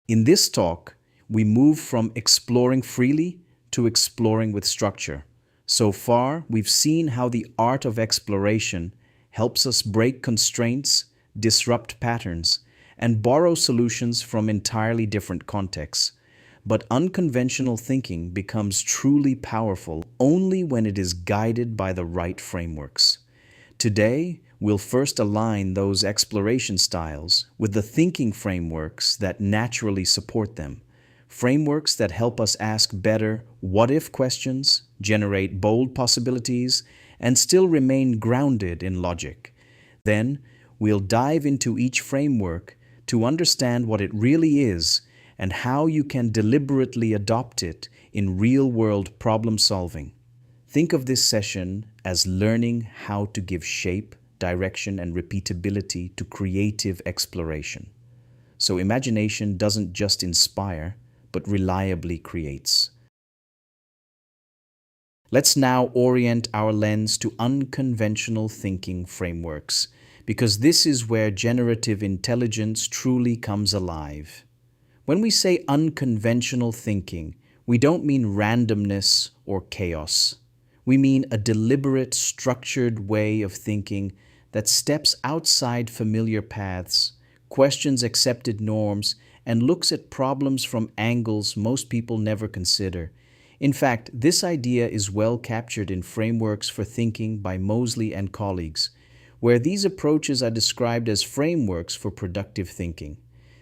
In this talk, we move from exploring freely to exploring with structure. So far, we've seen how the art of exploration helps us break constraints, disrupt patterns, and borrow solutions from entirely different contexts. But unconventional thinking becomes truly powerful only when it is guided by the right frameworks. Today, we'll first align those exploration styles with the thinking frameworks that naturally support them. Frameworks that help us ask better what if questions, generate bold possibilities, and still remain grounded in logic. Then, we'll dive into each framework to understand what it really is and how you can deliberately adopt it in real world problem solving. Think of this session as learning how to give shape, direction, and repeatability to creative exploration. So imagination doesn't just inspire, but reliably creates. Let's now orient our lens to unconventional thinking frameworks, because this is where generative intelligence truly comes alive. When we say unconventional thinking, we don't mean randomness or chaos. We mean a deliberate, structured way of thinking that steps outside familiar paths, questions accepted norms, and looks at problems from angles most people never consider. In fact, this idea is well captured in Frameworks for Thinking by Mosley and colleagues, where these approaches are described as frameworks for productive thinking,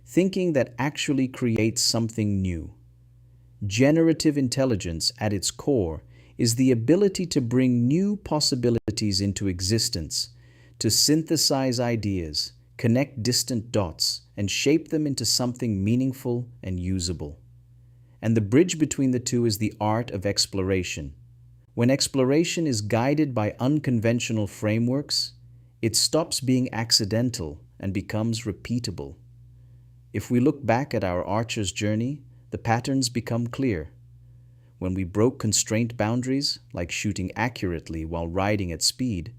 thinking that actually creates something new. Generative intelligence, at its core, is the ability to bring new possibilities into existence, to synthesize ideas, connect distant dots, and shape them into something meaningful and usable. And the bridge between the two is the art of exploration. When exploration is guided by unconventional frameworks, it stops being accidental and becomes repeatable. If we look back at our archer's journey, the patterns become clear. When we broke constraint boundaries, like shooting accurately while riding at speed,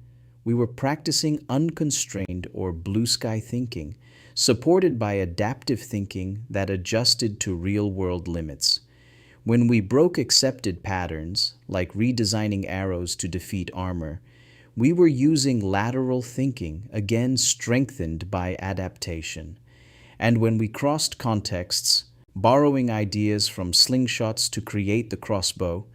we were practicing unconstrained or blue sky thinking, supported by adaptive thinking that adjusted to real-world limits. When we broke accepted patterns, like redesigning arrows to defeat armor, we were using lateral thinking, again strengthened by adaptation. And when we crossed contexts, borrowing ideas from slingshots to create the crossbow,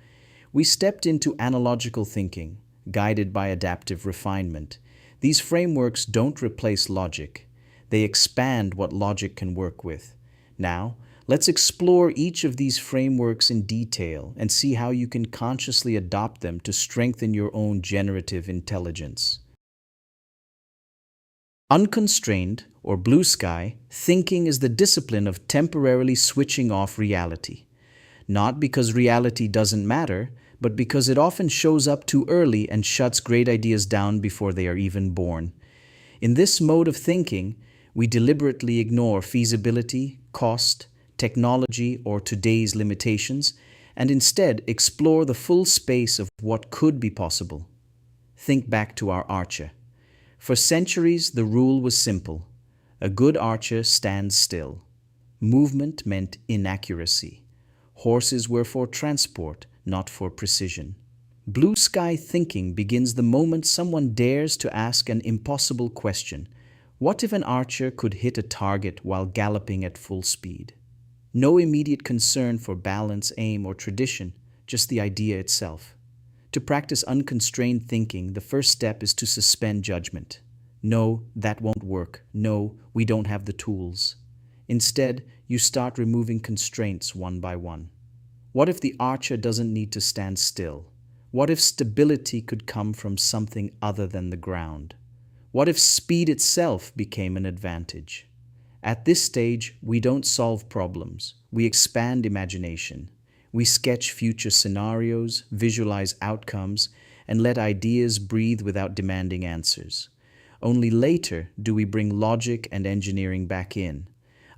we stepped into analogical thinking, guided by adaptive refinement. These frameworks don't replace logic. They expand what logic can work with. Now, let's explore each of these frameworks in detail and see how you can consciously adopt them to strengthen your own generative intelligence. Unconstrained, or blue sky, thinking is the discipline of temporarily switching off reality. Not because reality doesn't matter, but because it often shows up too early and shuts great ideas down before they are even born. In this mode of thinking, we deliberately ignore feasibility, cost, technology, or today's limitations, and instead explore the full space of what could be possible. Think back to our archer. For centuries, the rule was simple. A good archer stands still. Movement meant inaccuracy. Horses were for transport, not for precision. Blue sky thinking begins the moment someone dares to ask an impossible question. What if an archer could hit a target while galloping at full speed? No immediate concern for balance, aim, or tradition, just the idea itself. To practice unconstrained thinking, the first step is to suspend judgment. No, that won't work. No, we don't have the tools. Instead, you start removing constraints one by one. What if the archer doesn't need to stand still? What if stability could come from something other than the ground? What if speed itself became an advantage? At this stage, we don't solve problems. We expand imagination. We sketch future scenarios, visualize outcomes, and let ideas breathe without demanding answers. Only later do we bring logic and engineering back in.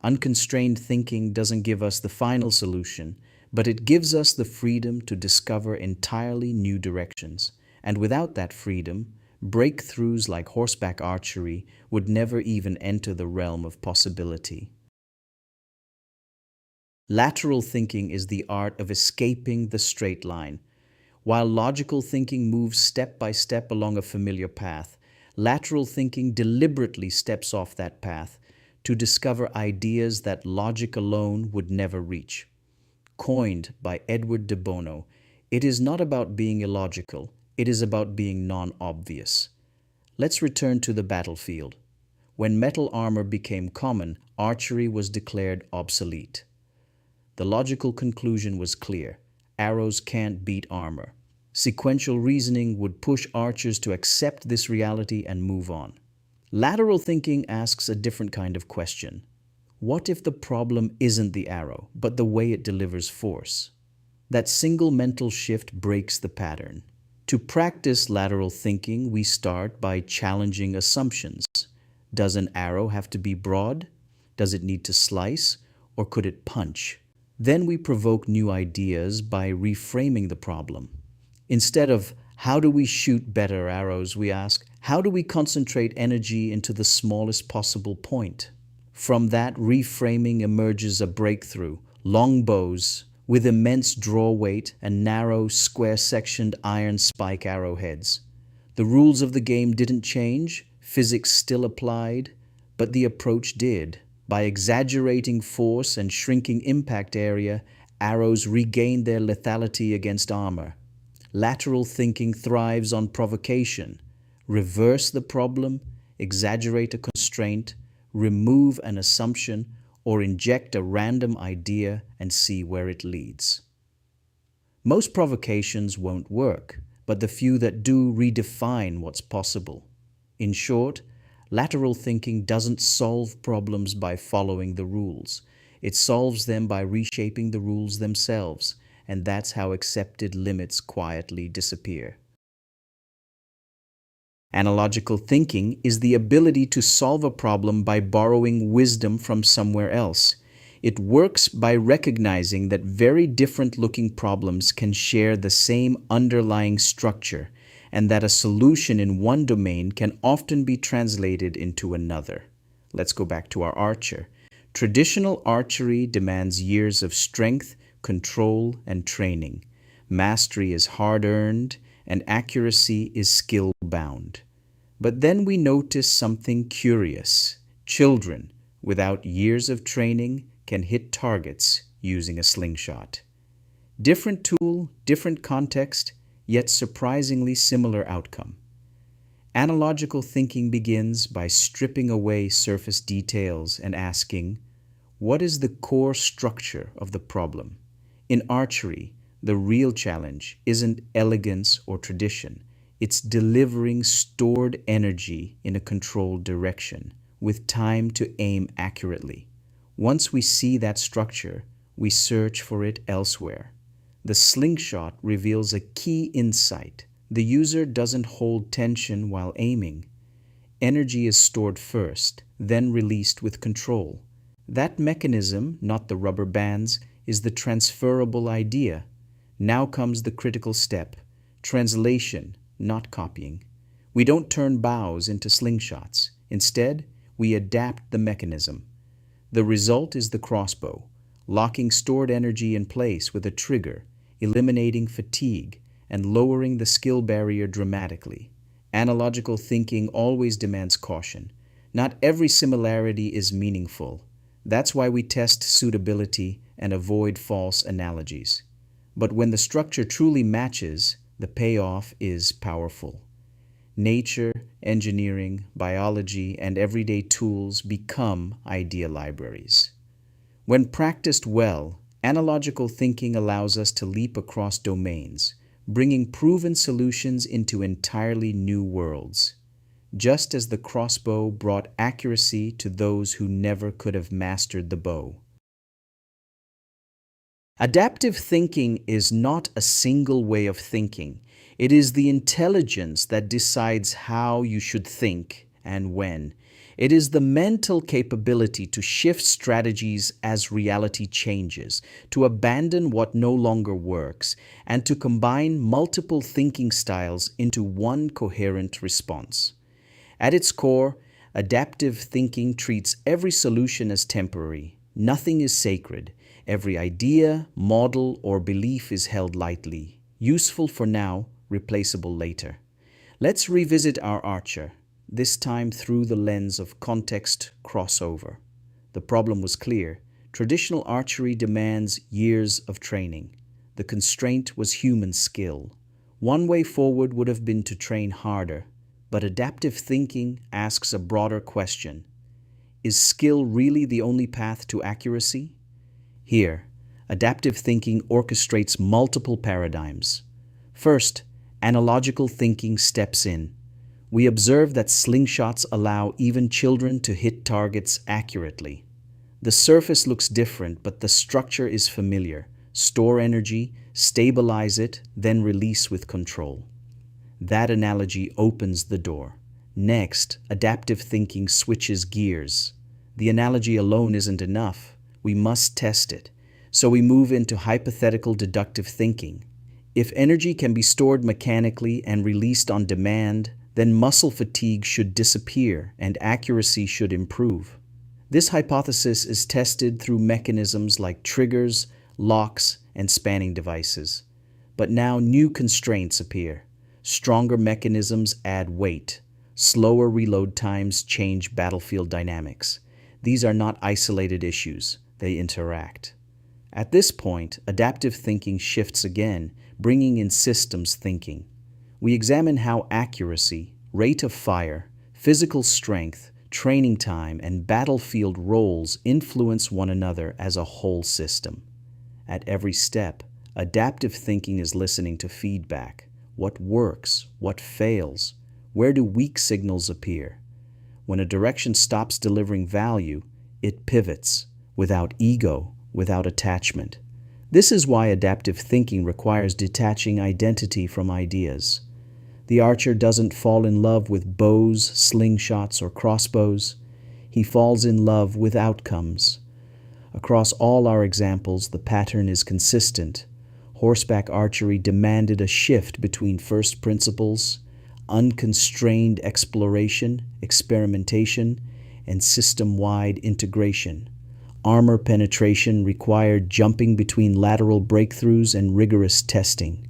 Unconstrained thinking doesn't give us the final solution, but it gives us the freedom to discover entirely new directions. And without that freedom, breakthroughs like horseback archery would never even enter the realm of possibility. Lateral thinking is the art of escaping the straight line. While logical thinking moves step by step along a familiar path, lateral thinking deliberately steps off that path to discover ideas that logic alone would never reach. Coined by Edward de Bono, it is not about being illogical, it is about being non-obvious. Let's return to the battlefield. When metal armor became common, archery was declared obsolete. The logical conclusion was clear: arrows can't beat armor. Sequential reasoning would push archers to accept this reality and move on. Lateral thinking asks a different kind of question. What if the problem isn't the arrow, but the way it delivers force? That single mental shift breaks the pattern. To practice lateral thinking, we start by challenging assumptions. Does an arrow have to be broad? Does it need to slice? Or could it punch? Then we provoke new ideas by reframing the problem. Instead of, how do we shoot better arrows, we ask, how do we concentrate energy into the smallest possible point? From that reframing emerges a breakthrough: longbows with immense draw weight and narrow, square-sectioned iron spike arrowheads. The rules of the game didn't change, physics still applied, but the approach did. By exaggerating force and shrinking impact area, arrows regained their lethality against armor. Lateral thinking thrives on provocation. Reverse the problem, exaggerate a constraint, remove an assumption, or inject a random idea and see where it leads. Most provocations won't work, but the few that do redefine what's possible. In short, lateral thinking doesn't solve problems by following the rules. It solves them by reshaping the rules themselves, and that's how accepted limits quietly disappear. Analogical thinking is the ability to solve a problem by borrowing wisdom from somewhere else. It works by recognizing that very different-looking problems can share the same underlying structure, and that a solution in one domain can often be translated into another. Let's go back to our archer. Traditional archery demands years of strength, control, and training. Mastery is hard-earned, and accuracy is skill-bound. But then we notice something curious. Children, without years of training, can hit targets using a slingshot. Different tool, different context, yet surprisingly similar outcome. Analogical thinking begins by stripping away surface details and asking, what is the core structure of the problem? In archery, the real challenge isn't elegance or tradition. It's delivering stored energy in a controlled direction, with time to aim accurately. Once we see that structure, we search for it elsewhere. The slingshot reveals a key insight. The user doesn't hold tension while aiming. Energy is stored first, then released with control. That mechanism, not the rubber bands, is the transferable idea. Now comes the critical step: translation, not copying. We don't turn bows into slingshots. Instead, we adapt the mechanism. The result is the crossbow, locking stored energy in place with a trigger, eliminating fatigue, and lowering the skill barrier dramatically. Analogical thinking always demands caution. Not every similarity is meaningful. That's why we test suitability and avoid false analogies. But when the structure truly matches, the payoff is powerful. Nature, engineering, biology, and everyday tools become idea libraries. When practiced well, analogical thinking allows us to leap across domains, bringing proven solutions into entirely new worlds. Just as the crossbow brought accuracy to those who never could have mastered the bow. Adaptive thinking is not a single way of thinking. It is the intelligence that decides how you should think and when. It is the mental capability to shift strategies as reality changes, to abandon what no longer works, and to combine multiple thinking styles into one coherent response. At its core, adaptive thinking treats every solution as temporary. Nothing is sacred. Every idea, model, or belief is held lightly, useful for now, replaceable later. Let's revisit our archer, this time through the lens of context crossover. The problem was clear. Traditional archery demands years of training. The constraint was human skill. One way forward would have been to train harder, but adaptive thinking asks a broader question. Is skill really the only path to accuracy? Here, adaptive thinking orchestrates multiple paradigms. First, analogical thinking steps in. We observe that slingshots allow even children to hit targets accurately. The surface looks different, but the structure is familiar. Store energy, stabilize it, then release with control. That analogy opens the door. Next, adaptive thinking switches gears. The analogy alone isn't enough. We must test it. So we move into hypothetical deductive thinking. If energy can be stored mechanically and released on demand, then muscle fatigue should disappear and accuracy should improve. This hypothesis is tested through mechanisms like triggers, locks, and spanning devices. But now new constraints appear. Stronger mechanisms add weight. Slower reload times change battlefield dynamics. These are not isolated issues. They interact. At this point, adaptive thinking shifts again, bringing in systems thinking. We examine how accuracy, rate of fire, physical strength, training time, and battlefield roles influence one another as a whole system. At every step, adaptive thinking is listening to feedback. What works? What fails? Where do weak signals appear? When a direction stops delivering value, it pivots, without ego, without attachment. This is why adaptive thinking requires detaching identity from ideas. The archer doesn't fall in love with bows, slingshots, or crossbows. He falls in love with outcomes. Across all our examples, the pattern is consistent. Horseback archery demanded a shift between first principles, unconstrained exploration, experimentation, and system-wide integration. Armor penetration required jumping between lateral breakthroughs and rigorous testing.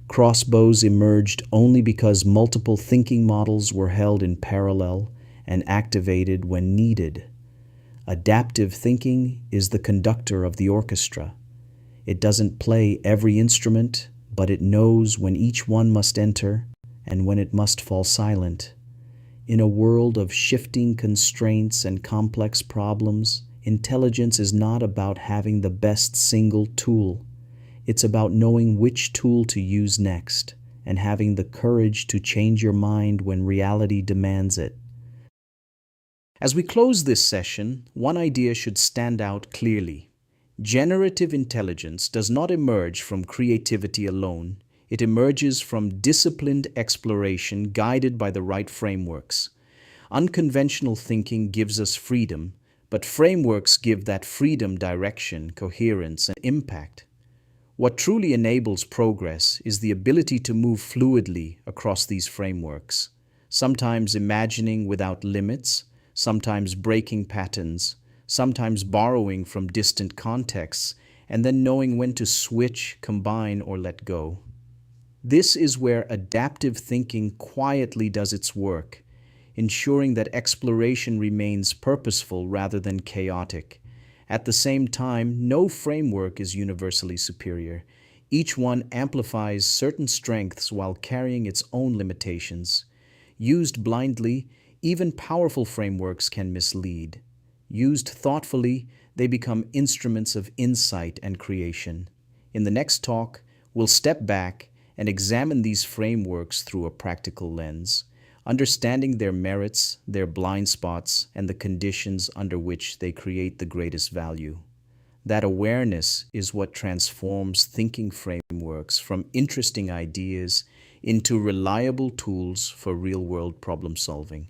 Crossbows emerged only because multiple thinking models were held in parallel and activated when needed. Adaptive thinking is the conductor of the orchestra. It doesn't play every instrument, but it knows when each one must enter and when it must fall silent. In a world of shifting constraints and complex problems, intelligence is not about having the best single tool. It's about knowing which tool to use next and having the courage to change your mind when reality demands it. As we close this session, one idea should stand out clearly. Generative intelligence does not emerge from creativity alone. It emerges from disciplined exploration guided by the right frameworks. Unconventional thinking gives us freedom, but frameworks give that freedom direction, coherence, and impact. What truly enables progress is the ability to move fluidly across these frameworks, sometimes imagining without limits, sometimes breaking patterns, sometimes borrowing from distant contexts, and then knowing when to switch, combine, or let go. This is where adaptive thinking quietly does its work, ensuring that exploration remains purposeful rather than chaotic. At the same time, no framework is universally superior. Each one amplifies certain strengths while carrying its own limitations. Used blindly, even powerful frameworks can mislead. Used thoughtfully, they become instruments of insight and creation. In the next talk, we'll step back and examine these frameworks through a practical lens, understanding their merits, their blind spots, and the conditions under which they create the greatest value. That awareness is what transforms thinking frameworks from interesting ideas into reliable tools for real-world problem solving.